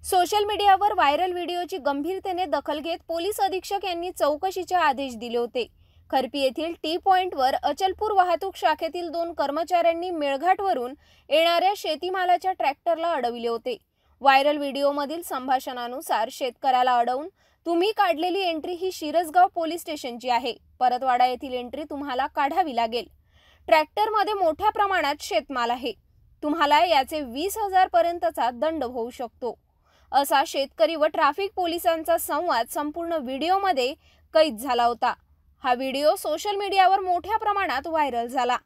Social मीडियावर viral व्हिडिओची गंभीरतेने दखल घेत पोलीस अधीक्षक यांनी चौकशीचे आदेश दिले होते। खरपी येथील टी पॉइंटवर अचलपूर वाहतूक शाखेतील 2 कर्मचाऱ्यांनी मेळघाटवरून येणाऱ्या शेतीमालाच्या ट्रॅक्टरला अडविले होते। व्हायरल व्हिडिओमधील संभाषणानुसार शेतकऱ्याला अडवून तुम्ही काढलेली एंट्री ही शिरसगाव पोलीस स्टेशनची आहे, परतवाडा येथील एंट्री तुम्हाला काढावी लागेल। ट्रॅक्टरमध्ये मोठ्या प्रमाणात शेतमाल आहे, तुम्हाला याचे 20,000 पर्यंतचा दंड होऊ शकतो, असा शेतकरी व ट्रॅफिक पोलिसांचा संवाद संपूर्ण व्हिडिओमध्ये कैद झाला होता। हा व्हिडिओ सोशल मीडियावर मोठ्या प्रमाणात व्हायरल झाला।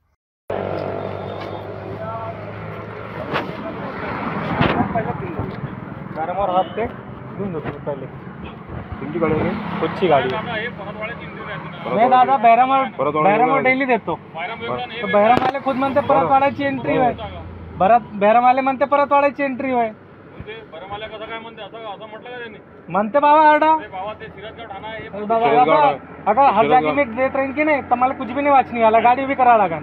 मैं दादा बैरामाल डेली देतो, बैरामाले खुद म्हणते परतवाड्याची एंट्री होय, बैरामाले म्हणते परतवाड्याची एंट्री होय। म्हणते बाबा आरडा बाबा अगर हर जागी में देत रहें कि नहीं तो मला कुछ भी नहीं वाचनी वाला, गाड़ी भी करा लगा।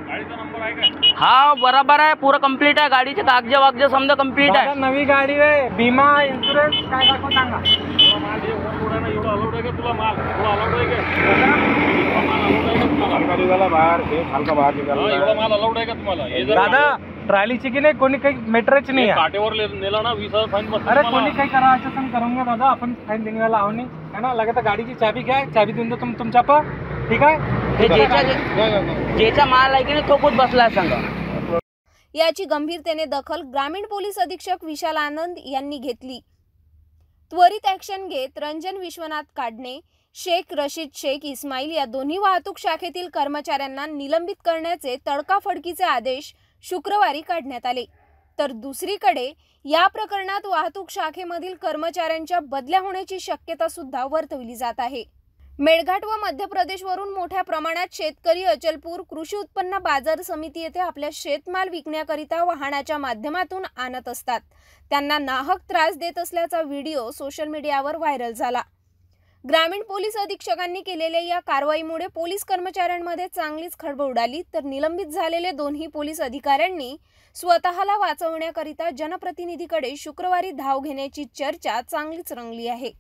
हाँ बराबर है, पूरा कंप्लीट है, गाड़ी कागज वागज समजा कंप्लीट है। नवी गाड़ी है, बीमा इन्शुरन्स काय दाखव सांगा। दादा ट्रॉलीची की नाही, कोणी काही मेटरच नाही आहे, काटेवर नेला ना 20,000 फाईन बसतो। अरे कोणी काही करायचं असं करूंगा दादा, आपण फाईन देणे वाला आहो नाही है ना। लगे तर गाडीची चाबी घ्या, चाबी देऊन देतो तुमच्या पर, ठीक आहे। जेचा माल आहे की नाही तो कुठ बसला सांगा। याची गंभीरतेने दखल ग्रामीण पोलीस अधीक्षक विशाल आनंद यांनी घेतली। त्वरित ॲक्शन घेत रंजन विश्वनाथ काढणे, शेख रशीद शेख इस्माईल या दोन्ही वाहतूक शाखेतील कर्मचाऱ्यांना निलंबित करण्याचे तडकाफडकीचे आदेश शुक्रवारी काढण्यात आले। तर दुसरीकडे या प्रकरणात वाहतूक शाखेमधील कर्मचाऱ्यांच्या बदल्या होण्याची शक्यता सुद्धा वर्तवली जात आहे। मेळघाट व मध्य प्रदेशवरून मोठ्या प्रमाणात शेतकरी अचलपूर कृषी उत्पन्न बाजार समिती येथे आपल्या शेतमाल विकण्याकरिता वाहनाच्या माध्यमातून आणत असतात। त्यांना नाहक त्रास देत असल्याचा व्हिडिओ सोशल मीडियावर व्हायरल झाला। ग्रामीण पोलीस अधीक्षकांनी केलेल्या या कारवाईमुळे पोलीस कर्मचाऱ्यांमध्ये चांगलीच खळबळ उडाली। तर निलंबित झालेले दोन्ही पोलीस अधिकाऱ्यांनी स्वतःला वाचवण्याकरिता जनप्रतिनिधीकडे शुक्रवारी धाव घेण्याची चर्चा चांगलीच रंगली आहे।